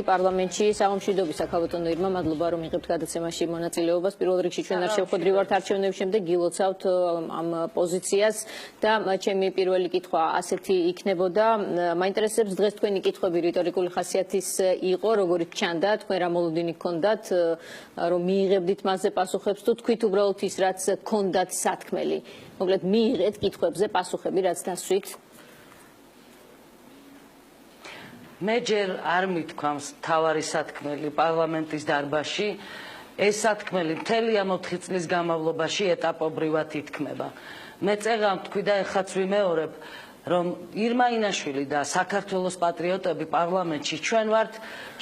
პარლამენტში სამშვიდობის საკალბატონო ირმა, მადლობა რომ იღებთ გადაცემაში მონაწილეობას. პირველ რიგში ჩვენ არ შევხვედრი ვართ არჩევნების შემდეგ, გილოცავთ ამ პოზიციას და ჩემი პირველი კითხვა ასეთი იქნებოდა. მაინტერესებს დღეს თქვენი კითხვები რიტორიკული ხასიათის იყო, როგორიც ჩანდა, თქვენ რა მოლოდინი გქონდათ, რომ მიიღებდით მასზე პასუხებს თუ თქვით უბრალოდ ის რაც გქონდათ სათქმელი. მოკლედ მიიღეთ კითხვებზე პასუხები, რაც დასვით. მე ჯერ არ მithქვამს თავარი სათქმელი პარლამენტის დარბაზში, ეს სათქმელი მთელი ამ 4 წლის განმავლობაში ეტაპობრივად ითქმება. მე წეღავ თქვი და ეხაც ვიმეორებ, რომ ირმა ინაშვილი და საქართველოს პატრიოტები პარლამენტში ჩვენ ვართ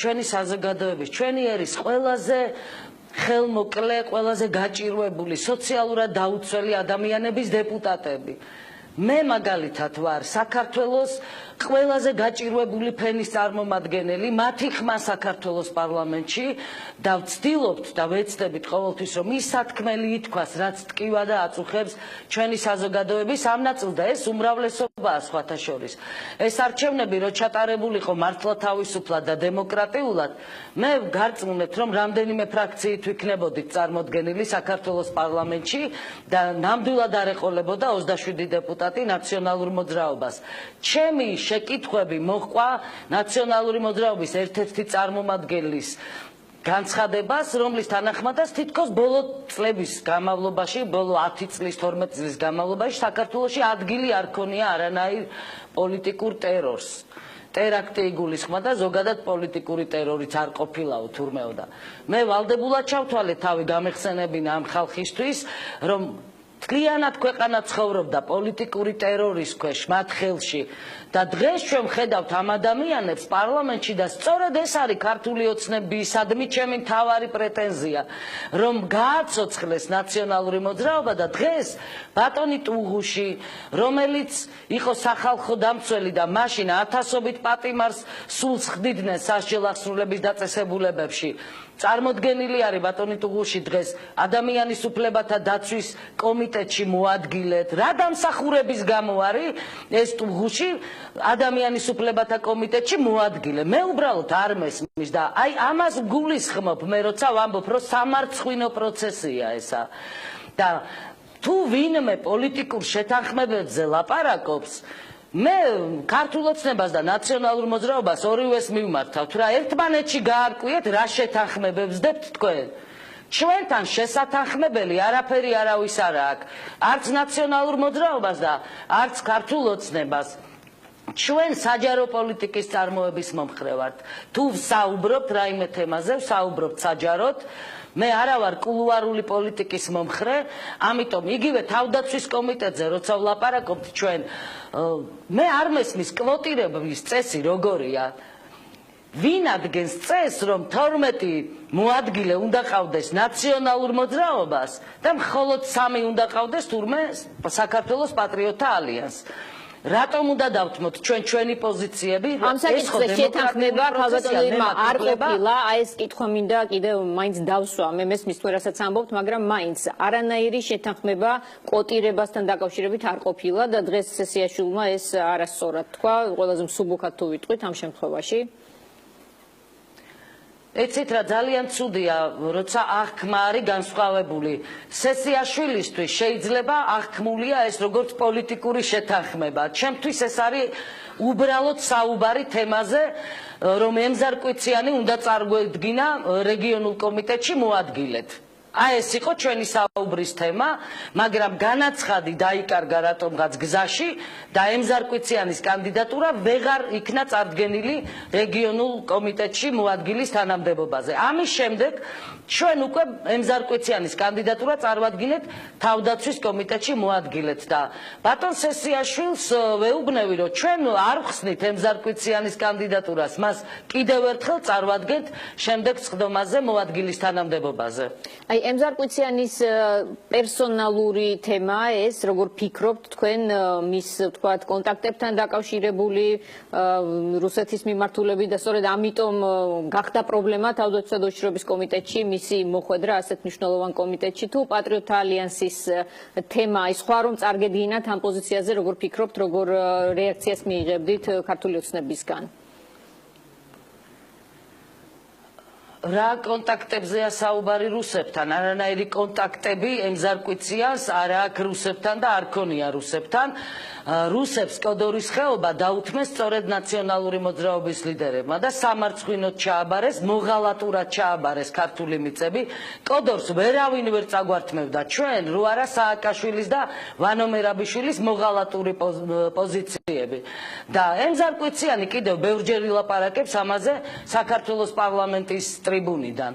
ჩვენი საზოგადოების, ჩვენი ერის ყველაზე ხელმოკლე, ყველაზე გაჭირვებული, სოციალურად დაუცველი ადამიანების დეპუტატები. მე მაგალითად ვარ საქართველოს ყველაზე გაჭირვებული ფენის წარმომადგენელი, მათი ხმა საქართველოს პარლამენტში და ვცდილობთ და ვეცდებით ყოველთვის რომ ის სათქმელი ითქვას, რაც ტკივა და აწუხებს ჩვენი საზოგადოების ამ ნაწილს და ეს უმრავლესობაა სხვათა შორის. ეს არჩევნები რო ჩატარებულიყო მართლა თავისუფლად და დემოკრატიულად, მე გარწმუნებთ რომ რამდენიმე ფრაქციით ვიქნებოდით წარმოდგენილი საქართველოს პარლამენტში და ნამდვილად არ ეყოლებოდა 27 დეპუტატი ნაციონალურ მოძრაობას. ჩემი შეკითხვები მოჰყვა ნაციონალური მოძრაობის ერთ-ერთი წარმომადგენლის განცხადებას, რომლის თანახმადაც თითქოს ბოლო წლების განმავლობაში, ბოლო 10 წლის, 12 წლის განმავლობაში საქართველოში ადგილი არ ქონია არანაირ პოლიტიკურ ტერორს. ტერაქტი იგულისხმა და ზოგადად პოლიტიკური ტერორიც არ ყოფილაო თურმეო და მე ვალდებულად ჩავთვალე თავი გამეხსენებინა ამ ხალხისთვის, რომ მთლიანად ქვეყანა ცხოვრობდა პოლიტიკური ტერორის ქვეშ, მათ ხელში და დღეს ჩვენ ვხედავთ ამ ადამიანებს პარლამენტში და სწორედ ეს არის ქართული ოცნებისადმი ჩემი მთავარი პრეტენზია, რომ გააცოცხლეს ნაციონალური მოძრაობა და დღეს ბატონი ტუღუში, რომელიც იყო სახალხო დამცველი და მაშინ ათასობით პატიმარს სულს ხდიდნენ სასჯელ აღსრულების დაწესებულებებში, წარმოდგენილი არის ბატონი ტუღუში დღეს ადამიანის უფლებათა დაცვის კომიტეტში მოადგილეთ. რა დამსახურების გამო არის ეს ტუღუში ადამიანის უფლებათა კომიტეტში მოადგილე? მე უბრალოდ არ მესმის და აი ამას გულისხმობ მე როცა ვამბობ, რომ სამარცხვინო პროცესია ესა. და თუ ვინმე პოლიტიკურ შეთანხმებებზე ლაპარაკობს, მე ქართულ ოცნებას და ნაციონალურ მოძრაობას ორივეს მივმართავთ რა ერთმანეთში გაარკვიეთ რა შეთანხმებებს დებთ თქვენ. ჩვენთან შესათანხმებელი არაფერი არავის არ აქვს, არც ნაციონალურ მოძრაობას და არც ქართულ ოცნებას. ჩვენ საჯარო პოლიტიკის წარმოების მომხრე ვართ. თუ ვსაუბრობთ რაიმე თემაზე, ვსაუბრობთ საჯაროდ. მე არა ვარ კულუარული პოლიტიკის მომხრე, ამიტომ იგივე თავდაცვის კომიტეტზე როცა ვლაპარაკობთ ჩვენ, მე არ მესმის კვოტირების წესი როგორია. ვინ ადგენს წესს, რომ 12 მოადგილე უნდა ყავდეს ნაციონალურ მოძრაობას და მხოლოდ 3 უნდა ყავდეს თურმე საქართველოს პატრიოტთა ალიანსს. რატომ უნდა დავთმოთ ჩვენი პოზიციები? ამ საკითხზე შეთანხმება ქალბატონო ირმა არ ყოფილა, აი ეს კითხვა მინდა კიდევ მაინც დავსვა. მე მესმის თქვენ რასაც ამბობთ, მაგრამ მაინც არანაირი შეთანხმება კვოტირებასთან დაკავშირებით არ ყოფილა და დღეს სესიაშვილმა ეს არასწორად თქვა, ყველაზე მსუბუქად თუ ვიტყვით ამ შემთხვევაში. ეცით რა ძალიან ცუდია, როცა აღქმა არის განსხვავებული. სესიაშვილისთვის შეიძლება აღქმულია ეს როგორც პოლიტიკური შეთანხმება. ჩემთვის ეს არის უბრალოდ საუბარი თემაზე, რომ ემზარკვიციანი უნდა წარგვედგინა რეგიონულ კომიტეტში მოადგილეთ. აი ეს იყო ჩვენი საუბრის თემა, მაგრამ განაცხადი დაიკარგა რატომღაც გზაში და ემზარკვიციანის კანდიდატურა ვეღარ იქნა წარდგენილი რეგიონულ კომიტეტში მოადგილის თანამდებობაზე. ამის შემდეგ ჩვენ უკვე ემზარკვიციანის კანდიდატურა წარვადგინეთ თავდაცვის კომიტეტში მოადგილეთ და ბატონ სესიაშვილს ვეუბნევი, რომ ჩვენ არ ვხსნით ემზარკვიციანის კანდიდატურას, მას კიდევ ერთხელ წარვადგენთ შემდეგ წხდომაზე მოადგილის თანამდებობაზე. აი ემზარკვიციანის პერსონალური თემაა ეს, როგორ ფიქრობთ თქვენ მის თქვათ კონტაქტებთან დაკავშირებული რუსეთის მიმართულებით და სწორედ ამიტომ გახდა პრობლემა თავდაცვის და უშიშროების კომიტეტში მისი მოხვედრა ასეთ მნიშვნელოვან კომიტეტში თუ პატრიოტთა ალიანსის თემა ის სხვა რომ წარგედგინათ ამ პოზიციაზე როგორ ფიქრობთ, როგორ რეაქციას მიიღებდით ქართული ოცნებისგან? რა კონტაქტებზეა საუბარი რუსებთან? არანაირი კონტაქტები ემზარკვიციანს არ აქვს რუსებთან და არ ქონია რუსებთან. რუსებს კოდორის ხეობა დაუთმეს სწორედ ნაციონალური მოძრაობის ლიდერებმა და სამარცხვინოდ ჩააბარეს, მოღალატურად ჩააბარეს ქართული მიწები. კოდორს ვერავინ ვერ წაგვართმევდა ჩვენ, რო არა სააკაშვილის და ვანო მერაბიშვილის მოღალატური პოზიციები. და ემზარკვიციანი კიდევ ბევრჯერ ილაპარაკებს ამაზე საქართველოს პარლამენტის ტრიბუნიდან.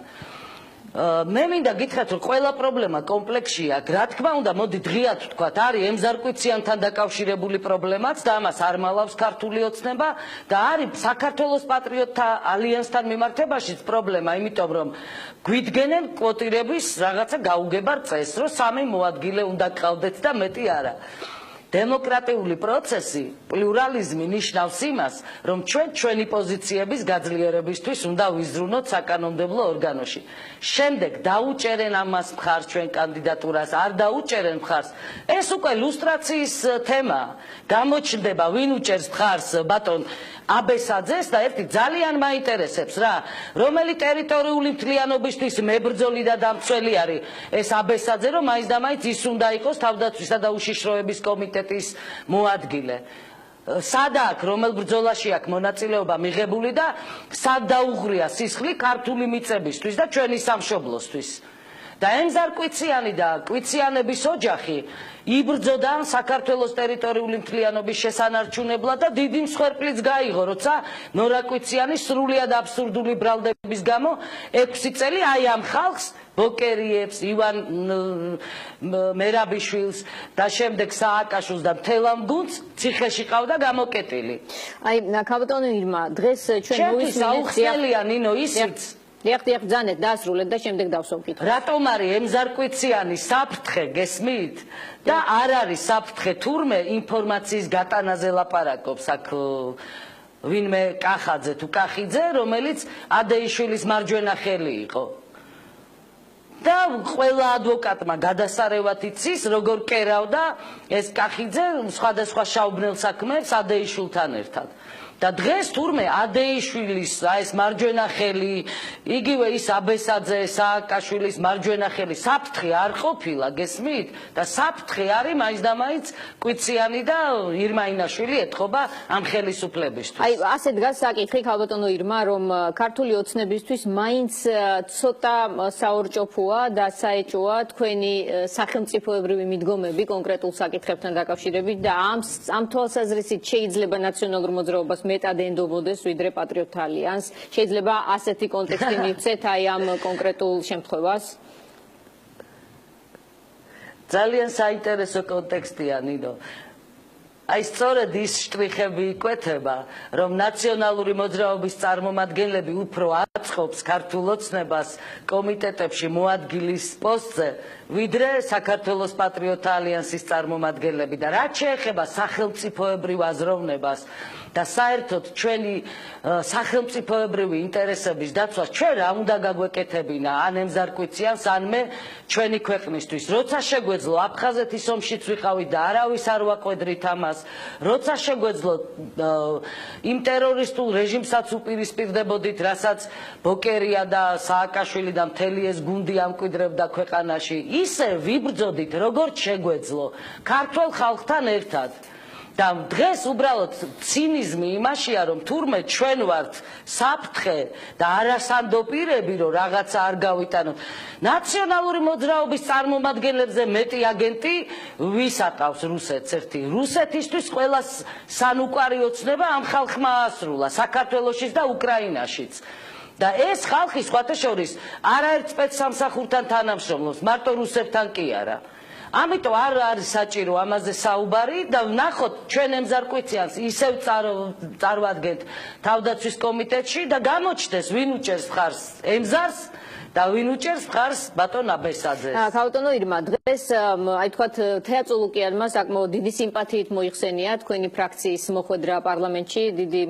მე მინდა გითხრათ, რომ ყველა პრობლემა კომპლექსში აქვს. რა თქმა უნდა, მოდი დღიად ვთქვათ, არის ემზარკვიციანთან დაკავშირებული პრობლემაც და ამას არ მალავს ქართული ოცნება და არის საქართველოს პატრიოტთა ალიანსთან მიმართებაშიც პრობლემა, იმიტომ რომ გვიდგენენ კვოტირების რაღაცა გაუგებარ წესს, რომ 3 მოადგილე უნდა გყავდეთ და მეტი არა. დემოკრატიული პროცესი, პლურალიზმი ნიშნავს იმას, რომ ჩვენ ჩვენი პოზიციების გაძლიერებისთვის უნდა ვიზრუნოთ საკანონმდებლო ორგანოში. შემდეგ დაუჭერენ ამას მხარს ჩვენ კანდიდატურას, არ დაუჭერენ მხარს. ეს უკვე ლუსტრაციის თემაა. გამოჩნდება ვინ უჭერს მხარს ბატონ აბესაძეს და ერთი ძალიან მაინტერესებს რა, რომელი ტერიტორიული მთლიანობისთვის მებრძოლი და დამცველი არის ეს აბესაძე, რომ მაინც და მაინც ის უნდა იყოს თავდაცვისა და უშიშროების კომიტეტის მოადგილე. სად აქვს, რომელ ბრძოლაში აქვს მონაწილეობა მიღებული და სად დაუღრია სისხლი ქართული მიწებისთვის და ჩვენი სამშობლოსთვის. და ემზარკვიციანი და კვიციანების ოჯახი იბრძოდა საქართველოს ტერიტორიული მთლიანობის შესანარჩუნებლად და დიდი მსხვერპლიც გაიღო, როცა ნორა კვიციანი სრულიად აბსურდული ბრალდების გამო 6 წელი აი ამ ხალხს ბოკერიებს, ივან მერაბიშვილს და შემდეგ სააკაშვილს და მთელ ამ გუნდს ციხეში ყავდა გამოკეტილი. აი, ქაბატონო ირმა, დღეს ჩვენ მოვისმინეთ აუხსნელია ნინო ისიც დიახ, ძანეთ დაასრულეთ და შემდეგ დავსვამ კითხვას. რატომ არის ემზარკვიციანი საფრთხე გესმით და არ არის საფრთხე თურმე ინფორმაციის გატანაზე ლაპარაკობს აქ ვინმე კახაძე თუ კახიძე, რომელიც ადეიშვილის მარჯვენა ხელი იყო. და ყველა ადვოკატმა გადასარევად იცის, როგორ კერავდა ეს კახიძე სხვადასხვა შაუბნელ საქმეებს ადეიშვილთან ერთად. და დღეს თურმე ადეიშვილის ეს მარჯვენა ხელი, იგივე ის აბესაძე, სააკაშვილის მარჯვენა ხელი საფრთხე არ ყოფილა, გესმით? და საფრთხე არის მაინც და მაინც კვიციანი და ირმა ინაშვილი ეთყობა ამ ხელისუფლებისთვის. აი, ასე დგას საკითხი, ქალბატონო ირმა, რომ ქართული ოცნებისთვის მაინც ცოტა საორჭოფოა და საეჭოა თქვენი სახელმწიფოებრივი მიდგომები კონკრეტულ საკითხებთან დაკავშირებით და ამ თვალსაზრისით შეიძლება ნაციონალურ მოძრაობას მეტად ენდობოდეს ვიდრე პატრიოტთა ალიანს. შეიძლება ასეთი კონტექსტი მივცეთ აი ამ კონკრეტულ შემთხვევას. ძალიან საინტერესო კონტექსტია, ნინო. აი სწორედ ის შტრიხები იკვეთება, რომ ნაციონალური მოძრაობის წარმომადგენლები უფრო აწყობს ქართულ ოცნებას კომიტეტებში მოადგილის პოსტზე, ვიდრე საქართველოს პატრიოტთა ალიანსის წარმომადგენლები და რაც შეეხება სახელმწიფოებრივ აზროვნებას და საერთოდ ჩვენი სახელმწიფოებრივი ინტერესების დაცვას ჩვენ რა უნდა გაგვეკეთებინა ან ემზარკვიციანს ანმე ჩვენი ქვეყნისთვის. როცა შეგვეძლო აფხაზეთის ომშიც ვიყავით და არავის არ ვაყვედრით ამას, როცა შეგვეძლო იმ ტერორისტულ რეჟიმსაც უპირისპირდებოდით, რასაც ბოკერია და სააკაშვილი და მთელი ეს გუნდი ამკვიდრებდა ქვეყანაში, ისე ვიბრძოდით, როგორც შეგვეძლო ქართულ ხალხთან ერთად. და დღეს უბრალოდ ცინიზმი იმაშია, რომ თურმე ჩვენ ვართ საფრთხე და არასანდო პირები, რომ რაღაცა არ გავიტანოთ. ნაციონალური მოძრაობის წარმომადგენლებზე მეტი აგენტი ვის აკავს რუსეთს ერთი? რუსეთისთვის ყველა სანუკვარი ოცნება ამ ხალხმა აასრულა საქართველოშიც და უკრაინაშიც. და ეს ხალხი სხვათა შორის არაერთ სპეცსამსახურთან თანამშრომლობს, მარტო რუსებთან კი არა. ამიტომ არ არის საჭირო ამაზე საუბარი და ვნახოთ ჩვენ ემზარკვიციანს ისევ წარვადგენთ თავდაცვის კომიტეტში და გამოჩნდეს ვინ უჭერს მხარს ემზარს და ვინ უჭერს მხარს ბატონ აბესაძეს. ქავტონო ირმა, დღეს აი თქვათ თეატრულუკიანმა საკმაოდ დიდი სიმპათიით მოიხსენია თქვენი ფრაქციის მოხვედრა პარლამენტში, დიდი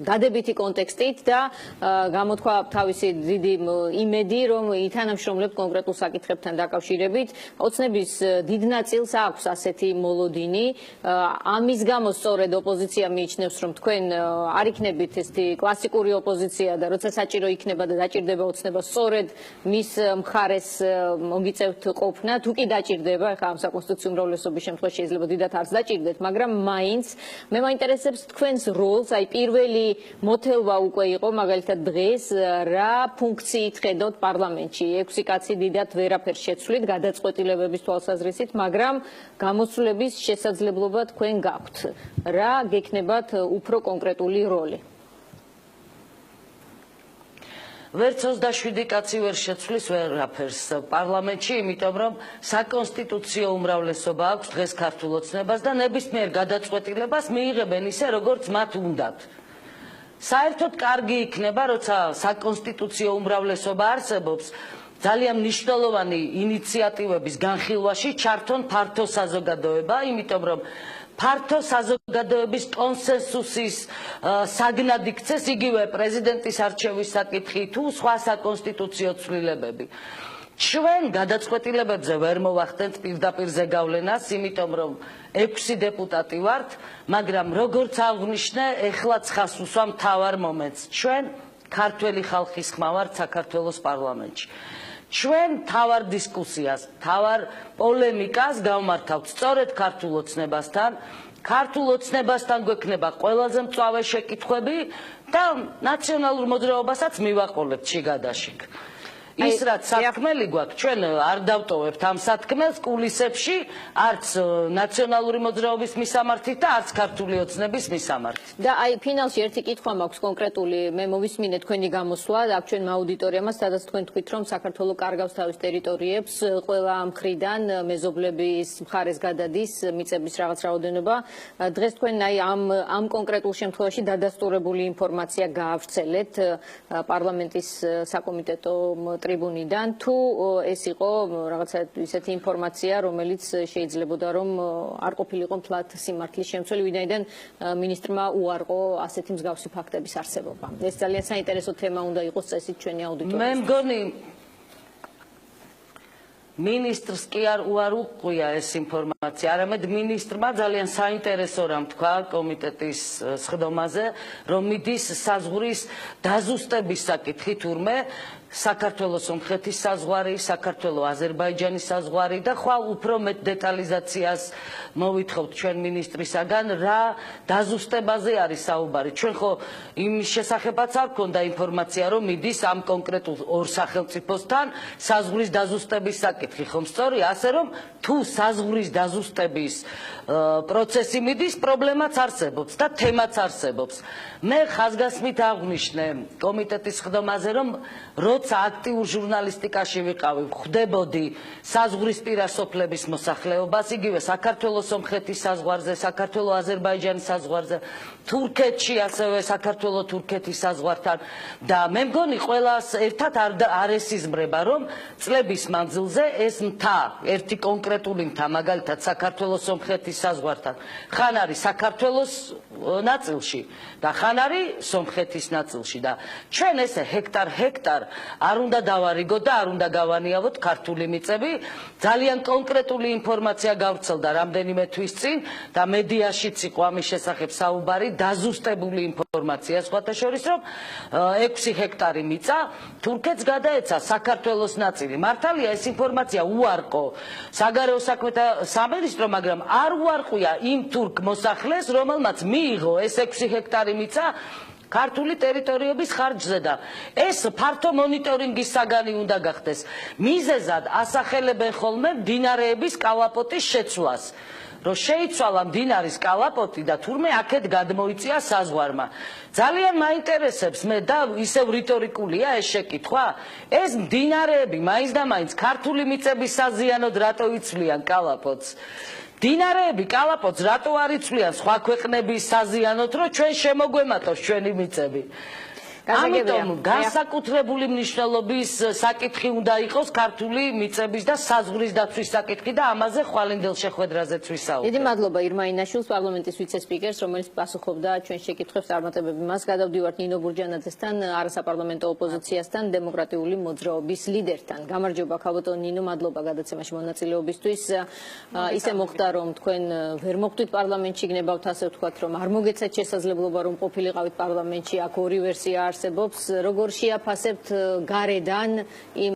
დადებითი კონტექსტით და გამოთქვა თავისი დიდი იმედი, რომ ითანამშრომლებთ კონკრეტულ საკითხებთან დაკავშირებით. ოცნების დიდ ნაწილს აქვს ასეთი მოლოდინი. ამის გამო სწორედ ოპოზიცია მიიჩნევს, რომ თქვენ არ იქნებით ესეთი კლასიკური ოპოზიცია და როცა საჭირო იქნება და დაჭირდება ოცნება სწორედ მის მხარეს მოგიწევთ ყოფნა, თუ კი დაჭირდება, ხა ამ საკონსტიტუციო უმრავლესობის შემთხვევაში შეიძლება დიდათ არც დაჭირდეთ, მაგრამ მაინც მე მაინტერესებს თქვენს როლს, აი პირველი მოთელვა უკვე იყო მაგალითად დღეს რა ფუნქციით ხედავთ პარლამენტში. 6 კაცი დიდათ ვერაფერს შეცვლით გადაწყვეტილებების თვალსაზრისით, მაგრამ გამოსვლების შესაძლებლობა თქვენ გაქვთ. რა გექნებათ უფრო კონკრეტული როლი? ვერც 27 კაცი ვერ შეცვლის ვერაფერს პარლამენტში, იმიტომ რომ საკონსტიტუციო უმრავლესობა აქვს დღეს ქართულ ოცნებას და ნებისმიერ გადაწყვეტილებას მიიღებენ ისე, როგორც მათ უნდათ. საერთოდ კარგი იქნება, როცა საკონსტიტუციო უმრავლესობა არსებობს, ძალიან მნიშვნელოვანი ინიციატივების განხილვაში ჩართონ ფართო საზოგადოება, იმიტომ რომ ფართო საზოგადოების კონსენსუსის საგნად იქცეს იგივე პრეზიდენტის არჩევის საკითხი თუ სხვა საკონსტიტუციო ცვლილებები. ჩვენ გადაწყვეტილებებზე ვერ მოვახდენთ პირდაპირ ზეგავლენას, იმიტომ რომ 6 დეპუტატი ვართ, მაგრამ როგორც აღნიშნე, ეხლაც ხას უსვამ მთავარ მომენტს. ჩვენ ქართველი ხალხის ხმა ვართ საქართველოს პარლამენტში. ჩვენ მთავარ დისკუსიას, მთავარ პოლემიკას გავმართავთ სწორედ ქართულ ოცნებასთან. ქართულ ოცნებასთან გვექნება ყველაზე მწვავე შეკითხვები და ნაციონალურ მოძრაობასაც მივაყოლებთ შიგადაშიგ. ის რაც სათქმელი გვაქვს, ჩვენ არ დავტოვებთ ამ სათქმელს კულისებში, არც ნაციონალური მოძრაობის მისამართით და არც ქართული ოცნების მისამართით. და აი ფინალში ერთი კითხვა მაქვს კონკრეტული, მე მოვისმინე თქვენი გამოსვლა აქ ჩვენ აუდიტორიამ, სადაც თქვენ თქვით, რომ საქართველო კარგავს თავის ტერიტორიებს, ყველა მხრიდან მეზობლების მხარეს გადადის მიწების რაღაც რაოდენობა. დღეს თქვენ აი ამ კონკრეტულ შემთხვევაში დადასტურებული ინფორმაცია გაავრცელეთ პარლამენტის საკომიტეტო ტრიბუნიდან, თუ ეს იყო რაღაცა ისეთი ინფორმაცია, რომელიც შეიძლებოდა რომ არ ყოფილიყო მთლად სიმართლის შემცველი, ვინაიდან მინისტრმა უარყო ასეთი მსგავსი ფაქტების არსებობა. ეს ძალიან საინტერესო თემა უნდა იყოს წესით ჩვენი აუდიტორიის. მე მგონი მინისტრს კი არ უარყია ეს ინფორმაცია, არამედ მინისტრმა ძალიან საინტერესო რამ თქვა კომიტეტის სხდომაზე, რომ მიდის საზღვრის დაზუსტების საკითხი თურმე საქართველოს სომხეთის საზღვარი, საქართველო-აზერბაიჯანის საზღვარი და ხვალ უფრო მეტ დეტალიზაციას მოვითხოვთ ჩვენ მინისტრისაგან, რა დაზუსტებაზე არის საუბარი. ჩვენ ხო იმის შესახებაც არ გქონდა ინფორმაცია, რომ მიდის ამ კონკრეტულ ორ სახელმწიფოსთან საზღვრის დაზუსტების საკითხი, ხომ სწორია? ასე რომ თუ საზღვრის დაზუსტების პროცესი მიდის, პრობლემაც არსებობს და თემაც არსებობს. მე ხაზგასმით აღვნიშნე კომიტეტის სხდომაზე, რომ როცა აქტიურ ჟურნალისტიკაში ვიყავი, ხვდებოდი საზღვრისპირა სოფლების მოსახლეობას, იგივე საქართველოს-სომხეთის საზღვარზე, საქართველო-აზერბაიჯანის საზღვარზე, თურქეთში ასევე საქართველო-თურქეთის საზღვართან და მე მგონი ყველას ერთად არ ესიზმრება, რომ წლების მანძილზე ეს მთა, ერთი კონკრეტული მთა, მაგალითად საქართველოს-სომხეთის საზღვართან, ხან არის საქართველოს ნაწილში და ხან არის სომხეთის ნაწილში და ჩვენ ესე ჰექტარ არ უნდა დავარიგოთ და არ უნდა გავანიავოთ ქართული მიწები. ძალიან კონკრეტული ინფორმაცია გავრცელდა რამდენიმე თვის წინ და მედიაშიც იყო ამის შესახებ საუბარი, დაზუსტებული ინფორმაცია, სხვათა შორის, რომ 6 ჰექტარი მიწა თურქეთს გადაეცა საქართველოს ნაწილი. მართალია ეს ინფორმაცია უარყო საგარეო საქმეთა სამინისტრო, მაგრამ არ უარყვია იმ თურქ მოსახლეს, რომელმაც მიიღო ეს 6 ჰექტარი მიწა ქართული ტერიტორიების ხარჯზე და ეს ფართო მონიტორინგის საგანი უნდა გახდეს. მიზეზად ასახელებენ ხოლმე მდინარეების კალაპოტის შეცვლას. რომ შეიცვალა მდინარის კალაპოტი და თურმე აქეთ გადმოიწია საზღვარმა. ძალიან მაინტერესებს მე და ისევ რიტორიკულია ეს შეკითხვა. ეს მდინარეები მაინც და მაინც ქართული მიწების საზიანოდ რატო იცვლიან კალაპოტს? მდინარეები კალაპოტს რატო არ იცვლიან სხვა ქვეყნების საზიანოდ, რომ ჩვენ შემოგვემატოს ჩვენი მიწები? ამიტომ განსაკუთრებული მნიშვნელობის საკითხი უნდა იყოს ქართული მიწების და საზღვრის დაცვის საკითხი და ამაზე ხვალინდელ შეხვედრაზეც ვისაუბრეთ. დიდი მადლობა ირმა ინაშვილს, პარლამენტის ვიცე-სპიკერს, რომელიც პასუხობდა ჩვენ შეკითხვებს წარმატებები. მას გადავდივართ ნინო ბურჯანაძესთან, არასაპარლამენტო ოპოზიციასთან, დემოკრატიული მოძრაობის ლიდერთან. გამარჯობა ქალბატონ ნინო, მადლობა გადაცემაში მონაწილეობისთვის. ისე მოხდა, რომ თქვენ ვერ მოხვდით პარლამენტში, გნებავთ ასე ვთქვათ, რომ არ მოგეცათ შესაძლებლობა, რომ ყოფილიყავით პარლამენტში, აქ ორი ვერსია არსებობს. როგორ შეაფასებთ გარედან იმ